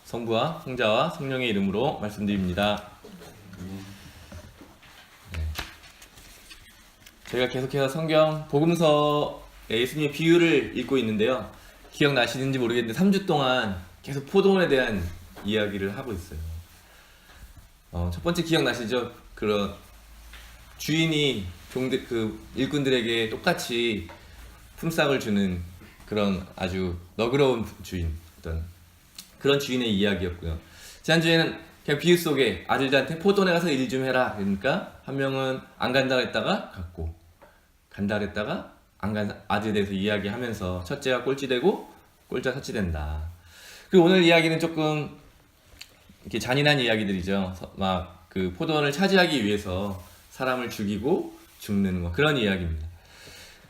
성부와 성자와 성령의 이름으로 말씀드립니다. 저희가 계속해서 성경 복음서의 예수님의 비유를 읽고 있는데요. 기억나시는지 모르겠는데 3주 동안 계속 포도원에 대한 이야기를 하고 있어요. 첫 번째 기억나시죠? 그런 주인이 일꾼들에게 똑같이 품삯을 주는 그런 아주 너그러운 주인, 그런 주인의 이야기였고요. 지난주에는 그냥 비유 속에 아들들한테 포도원에 가서 일 좀 해라. 그러니까 한 명은 안 간다 그랬다가 갔고, 간다 그랬다가 안 간 아들에 대해서 이야기하면서 첫째가 꼴찌되고 꼴찌가 첫째된다. 그리고 오늘 이야기는 조금 이렇게 잔인한 이야기들이죠. 막 그 포도원을 차지하기 위해서 사람을 죽이고 죽는 거, 그런 이야기입니다.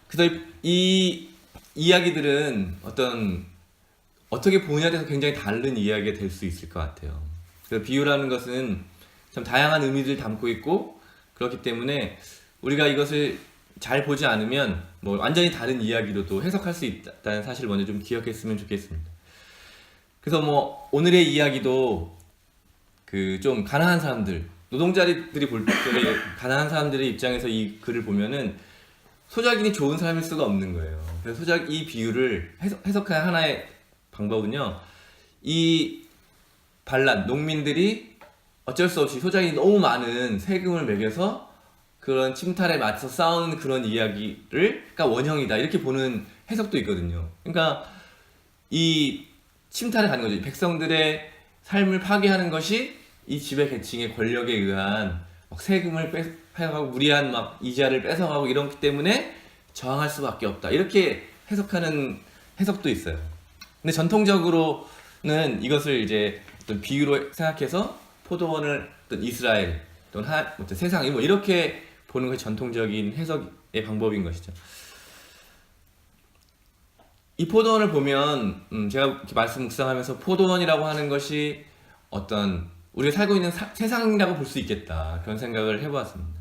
그래서 이 이야기들은 어떻게 보느냐에 대해서 굉장히 다른 이야기가 될 수 있을 것 같아요. 그래서 비유라는 것은 참 다양한 의미를 담고 있고, 그렇기 때문에 우리가 이것을 잘 보지 않으면 완전히 다른 이야기로 또 해석할 수 있다는 사실을 먼저 좀 기억했으면 좋겠습니다. 그래서 오늘의 이야기도 좀 가난한 사람들, 노동자들이 볼 때 가난한 사람들의 입장에서 이 글을 보면은 소작인이 좋은 사람일 수가 없는 거예요. 그래서 이 비유를 해석할 하나의 방법은요, 이 반란, 농민들이 어쩔 수 없이 소작인이 너무 많은 세금을 매겨서 그런 침탈에 맞서 싸우는 그런 이야기가 원형이다, 이렇게 보는 해석도 있거든요. 그러니까 이 침탈에 가는 거죠. 백성들의 삶을 파괴하는 것이 이 지배 계층의 권력에 의한 세금을 빼가고 무리한 이자를 뺏어가고 이렇기 때문에 저항할 수밖에 없다, 이렇게 해석하는 해석도 있어요. 근데 전통적으로는 이것을 이제 어떤 비유로 생각해서 포도원을 어떤 이스라엘 또는 세상이 이렇게 보는 것이 전통적인 해석의 방법인 것이죠. 이 포도원을 보면 제가 이렇게 말씀 묵상하면서 포도원이라고 하는 것이 어떤 우리가 살고 있는 세상이라고 볼 수 있겠다, 그런 생각을 해보았습니다.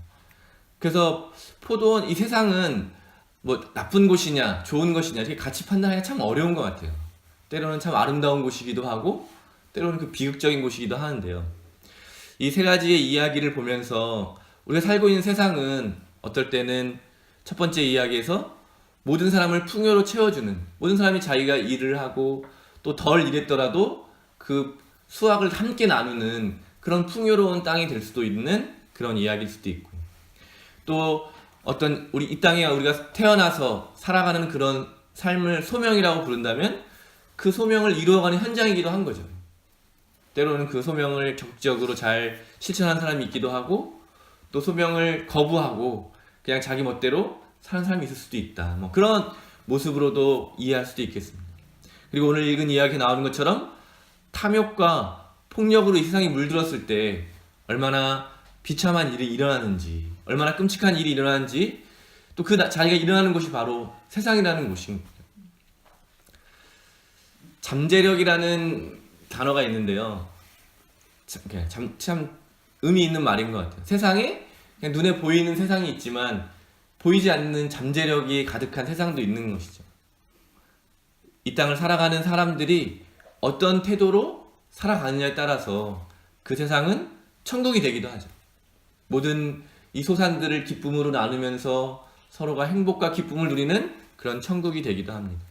그래서 포도원, 이 세상은 나쁜 곳이냐 좋은 것이냐 이렇게 같이 판단하기가 참 어려운 것 같아요. 때로는 참 아름다운 곳이기도 하고 때로는 비극적인 곳이기도 하는데요. 이 세 가지의 이야기를 보면서 우리가 살고 있는 세상은 어떨 때는 첫 번째 이야기에서 모든 사람을 풍요로 채워주는, 모든 사람이 자기가 일을 하고 또 덜 일했더라도 그 수확을 함께 나누는 그런 풍요로운 땅이 될 수도 있는 그런 이야기일 수도 있고, 또 어떤 이 땅에 우리가 태어나서 살아가는 그런 삶을 소명이라고 부른다면 그 소명을 이루어가는 현장이기도 한 거죠. 때로는 그 소명을 적극적으로 잘 실천하는 사람이 있기도 하고, 또 소명을 거부하고 그냥 자기 멋대로 사는 사람이 있을 수도 있다, 그런 모습으로도 이해할 수도 있겠습니다. 그리고 오늘 읽은 이야기에 나오는 것처럼 탐욕과 폭력으로 이 세상이 물들었을 때 얼마나 비참한 일이 일어나는지, 얼마나 끔찍한 일이 일어나는지, 또 그 자리가 일어나는 곳이 바로 세상이라는 곳입니다. 잠재력이라는 단어가 있는데요, 참 의미 있는 말인 것 같아요. 세상에 그냥 눈에 보이는 세상이 있지만 보이지 않는 잠재력이 가득한 세상도 있는 것이죠. 이 땅을 살아가는 사람들이 어떤 태도로 살아가느냐에 따라서 그 세상은 천국이 되기도 하죠. 모든 이 소산들을 기쁨으로 나누면서 서로가 행복과 기쁨을 누리는 그런 천국이 되기도 합니다.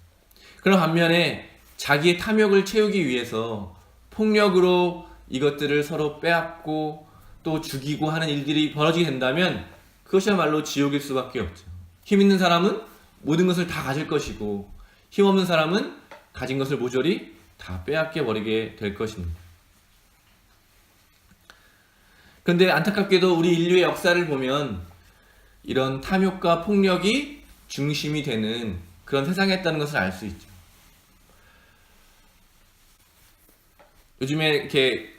그런 반면에 자기의 탐욕을 채우기 위해서 폭력으로 이것들을 서로 빼앗고 또 죽이고 하는 일들이 벌어지게 된다면 그것이야말로 지옥일 수밖에 없죠. 힘 있는 사람은 모든 것을 다 가질 것이고, 힘 없는 사람은 가진 것을 모조리 다 빼앗겨 버리게 될 것입니다. 그런데 안타깝게도 우리 인류의 역사를 보면 이런 탐욕과 폭력이 중심이 되는 그런 세상이었다는 것을 알 수 있죠. 요즘에 이렇게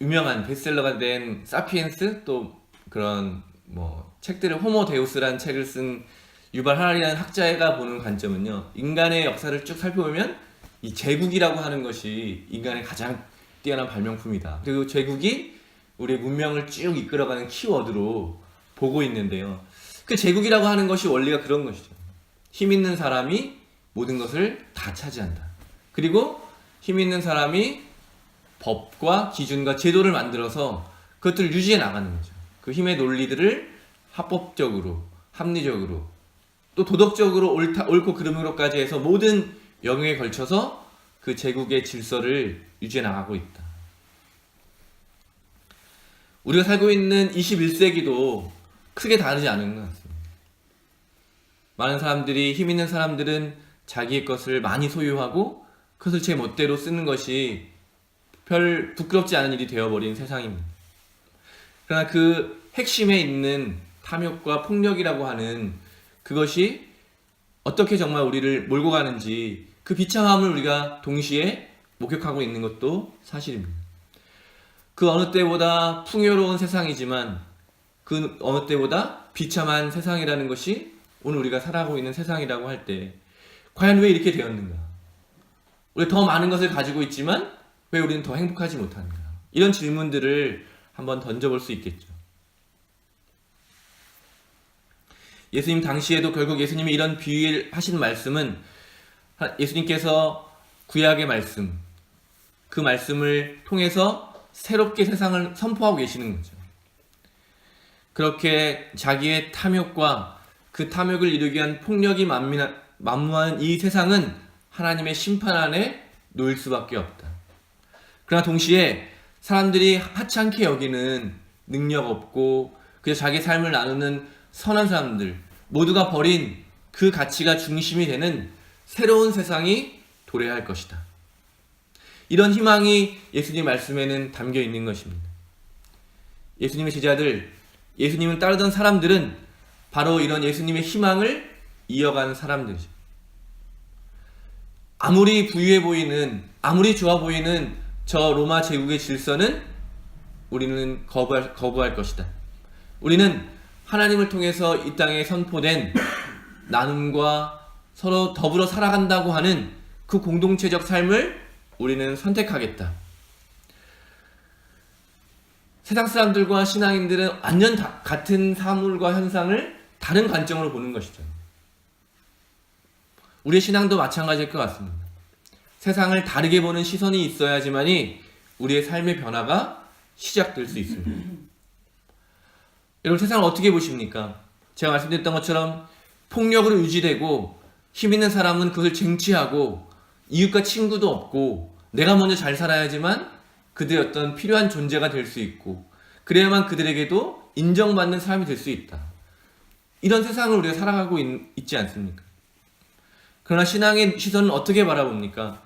유명한 베스트셀러가 된 사피엔스, 또 그런 책들을, 호모 데우스라는 책을 쓴 유발 하라리라는 학자가 보는 관점은요, 인간의 역사를 쭉 살펴보면 이 제국이라고 하는 것이 인간의 가장 뛰어난 발명품이다. 그리고 제국이 우리의 문명을 쭉 이끌어가는 키워드로 보고 있는데요. 그 제국이라고 하는 것이 원리가 그런 것이죠. 힘 있는 사람이 모든 것을 다 차지한다. 그리고 힘 있는 사람이 법과 기준과 제도를 만들어서 그것들을 유지해 나가는 거죠. 그 힘의 논리들을 합법적으로, 합리적으로, 또 도덕적으로 옳고 그름으로까지 해서 모든 영역에 걸쳐서 그 제국의 질서를 유지해 나가고 있다. 우리가 살고 있는 21세기도 크게 다르지 않은 것 같습니다. 많은 사람들이, 힘 있는 사람들은 자기의 것을 많이 소유하고 그것을 제 멋대로 쓰는 것이 별 부끄럽지 않은 일이 되어버린 세상입니다. 그러나 그 핵심에 있는 탐욕과 폭력이라고 하는 그것이 어떻게 정말 우리를 몰고 가는지 그 비참함을 우리가 동시에 목격하고 있는 것도 사실입니다. 그 어느 때보다 풍요로운 세상이지만 그 어느 때보다 비참한 세상이라는 것이 오늘 우리가 살아가고 있는 세상이라고 할 때 과연 왜 이렇게 되었는가? 우리가 더 많은 것을 가지고 있지만 왜 우리는 더 행복하지 못하는가? 이런 질문들을 한번 던져볼 수 있겠죠. 예수님 당시에도 결국 예수님이 이런 비유를 하신 말씀은 예수님께서 구약의 말씀, 그 말씀을 통해서 새롭게 세상을 선포하고 계시는 거죠. 그렇게 자기의 탐욕과 그 탐욕을 이루기 위한 폭력이 만무한 이 세상은 하나님의 심판 안에 놓일 수밖에 없다. 그러나 동시에 사람들이 하찮게 여기는 능력 없고 그저 자기 삶을 나누는 선한 사람들 모두가 버린 그 가치가 중심이 되는 새로운 세상이 도래할 것이다. 이런 희망이 예수님 말씀에는 담겨 있는 것입니다. 예수님의 제자들, 예수님을 따르던 사람들은 바로 이런 예수님의 희망을 이어가는 사람들이죠. 아무리 부유해 보이는, 아무리 좋아 보이는 저 로마 제국의 질서는 우리는 거부할 것이다. 우리는 하나님을 통해서 이 땅에 선포된 나눔과 서로 더불어 살아간다고 하는 그 공동체적 삶을 우리는 선택하겠다. 세상 사람들과 신앙인들은 완전 같은 사물과 현상을 다른 관점으로 보는 것이죠. 우리의 신앙도 마찬가지일 것 같습니다. 세상을 다르게 보는 시선이 있어야지만이 우리의 삶의 변화가 시작될 수 있습니다. 여러분 세상을 어떻게 보십니까? 제가 말씀드렸던 것처럼 폭력으로 유지되고 힘 있는 사람은 그것을 쟁취하고 이웃과 친구도 없고 내가 먼저 잘 살아야지만 그들의 어떤 필요한 존재가 될 수 있고 그래야만 그들에게도 인정받는 사람이 될 수 있다. 이런 세상을 우리가 살아가고 있지 않습니까? 그러나 신앙의 시선은 어떻게 바라봅니까?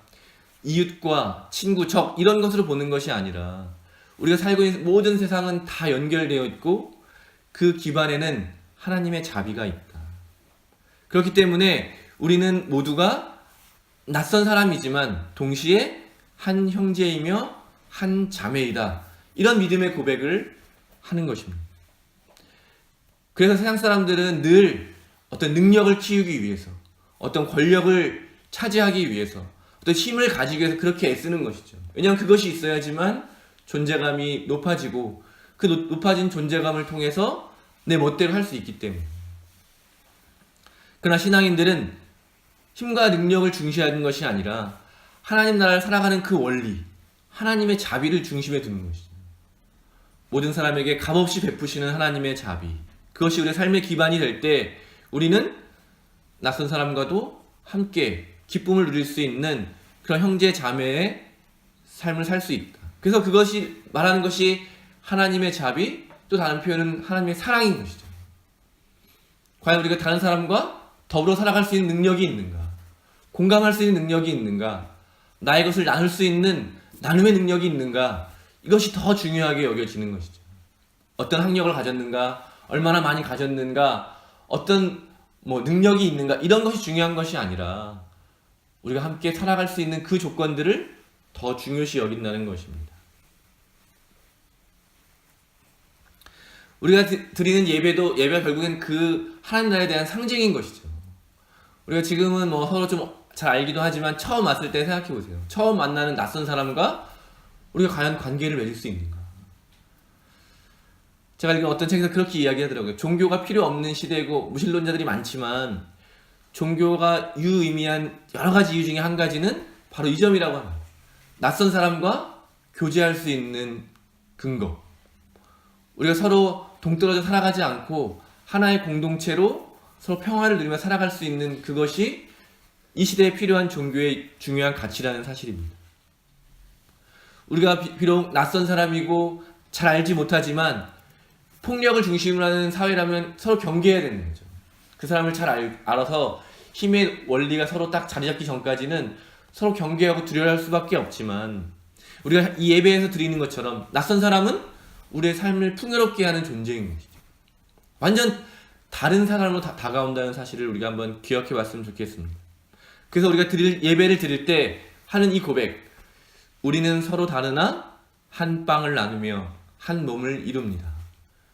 이웃과 친구, 적 이런 것으로 보는 것이 아니라 우리가 살고 있는 모든 세상은 다 연결되어 있고 그 기반에는 하나님의 자비가 있다. 그렇기 때문에 우리는 모두가 낯선 사람이지만 동시에 한 형제이며 한 자매이다. 이런 믿음의 고백을 하는 것입니다. 그래서 세상 사람들은 늘 어떤 능력을 키우기 위해서, 어떤 권력을 차지하기 위해서, 어떤 힘을 가지기 위해서 그렇게 애쓰는 것이죠. 왜냐하면 그것이 있어야지만 존재감이 높아지고 그 높아진 존재감을 통해서 내 멋대로 할 수 있기 때문에. 그러나 신앙인들은 힘과 능력을 중시하는 것이 아니라 하나님 나라를 살아가는 그 원리, 하나님의 자비를 중심에 두는 것이죠. 모든 사람에게 값없이 베푸시는 하나님의 자비, 그것이 우리의 삶의 기반이 될 때 우리는 낯선 사람과도 함께 기쁨을 누릴 수 있는 그런 형제 자매의 삶을 살 수 있다. 그래서 그것이 말하는 것이 하나님의 자비, 또 다른 표현은 하나님의 사랑인 것이죠. 과연 우리가 다른 사람과 더불어 살아갈 수 있는 능력이 있는가? 공감할 수 있는 능력이 있는가? 나의 것을 나눌 수 있는 나눔의 능력이 있는가? 이것이 더 중요하게 여겨지는 것이죠. 어떤 학력을 가졌는가? 얼마나 많이 가졌는가? 어떤 능력이 있는가? 이런 것이 중요한 것이 아니라 우리가 함께 살아갈 수 있는 그 조건들을 더 중요시 여긴다는 것입니다. 우리가 드리는 예배가 결국엔 그 하나님 나라에 대한 상징인 것이죠. 우리가 지금은 서로 좀 잘 알기도 하지만 처음 왔을 때 생각해 보세요. 처음 만나는 낯선 사람과 우리가 과연 관계를 맺을 수 있는가? 제가 읽은 어떤 책에서 그렇게 이야기하더라고요. 종교가 필요 없는 시대고 무신론자들이 많지만 종교가 유의미한 여러 가지 이유 중에 한 가지는 바로 이 점이라고 합니다. 낯선 사람과 교제할 수 있는 근거, 우리가 서로 동떨어져 살아가지 않고 하나의 공동체로 서로 평화를 누리며 살아갈 수 있는 그것이 이 시대에 필요한 종교의 중요한 가치라는 사실입니다. 우리가 비록 낯선 사람이고 잘 알지 못하지만 폭력을 중심으로 하는 사회라면 서로 경계해야 되는 거죠. 그 사람을 잘 알아서 힘의 원리가 서로 딱 자리 잡기 전까지는 서로 경계하고 두려워할 수밖에 없지만, 우리가 이 예배에서 드리는 것처럼 낯선 사람은 우리의 삶을 풍요롭게 하는 존재인 것이죠. 완전 다른 사람으로 다가온다는 사실을 우리가 한번 기억해 봤으면 좋겠습니다. 그래서 우리가 예배를 드릴 때 하는 이 고백, 우리는 서로 다르나 한 빵을 나누며 한 몸을 이룹니다.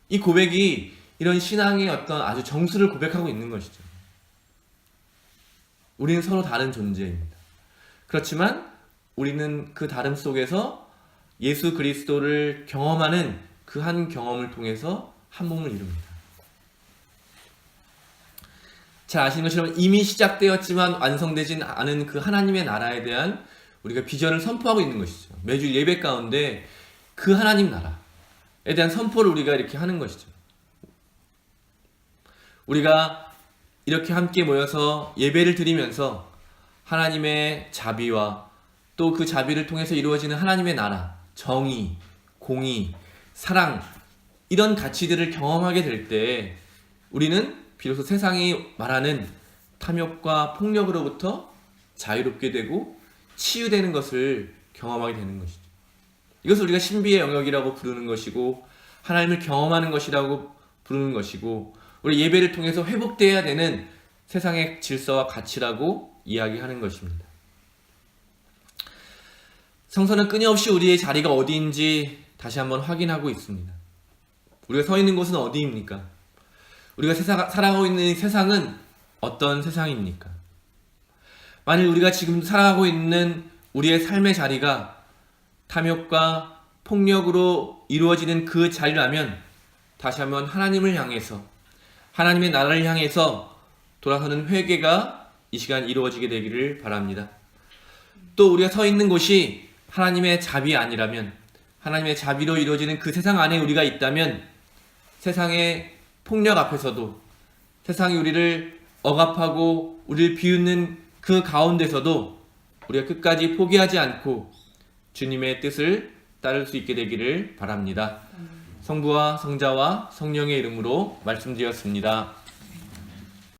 이 고백이 이런 신앙의 어떤 아주 정수를 고백하고 있는 것이죠. 우리는 서로 다른 존재입니다. 그렇지만 우리는 그 다름 속에서 예수 그리스도를 경험하는 그 한 경험을 통해서 한 몸을 이룹니다. 잘 아시는 것처럼 이미 시작되었지만 완성되진 않은 그 하나님의 나라에 대한 우리가 비전을 선포하고 있는 것이죠. 매주 예배 가운데 그 하나님 나라에 대한 선포를 우리가 이렇게 하는 것이죠. 우리가 이렇게 함께 모여서 예배를 드리면서 하나님의 자비와 또 그 자비를 통해서 이루어지는 하나님의 나라, 정의, 공의, 사랑, 이런 가치들을 경험하게 될 때 우리는 비로소 세상이 말하는 탐욕과 폭력으로부터 자유롭게 되고 치유되는 것을 경험하게 되는 것이죠. 이것을 우리가 신비의 영역이라고 부르는 것이고 하나님을 경험하는 것이라고 부르는 것이고, 우리 예배를 통해서 회복되어야 되는 세상의 질서와 가치라고 이야기하는 것입니다. 성서는 끊임없이 우리의 자리가 어디인지 다시 한번 확인하고 있습니다. 우리가 서 있는 곳은 어디입니까? 우리가 살아가고 있는 이 세상은 어떤 세상입니까? 만일 우리가 지금 살아가고 있는 우리의 삶의 자리가 탐욕과 폭력으로 이루어지는 그 자리라면 다시 한번 하나님을 향해서, 하나님의 나라를 향해서 돌아서는 회개가 이 시간 이루어지게 되기를 바랍니다. 또 우리가 서 있는 곳이 하나님의 자비 아니라면, 하나님의 자비로 이루어지는 그 세상 안에 우리가 있다면 세상의 폭력 앞에서도, 세상이 우리를 억압하고 우리를 비웃는 그 가운데서도 우리가 끝까지 포기하지 않고 주님의 뜻을 따를 수 있게 되기를 바랍니다. 성부와 성자와 성령의 이름으로 말씀드렸습니다.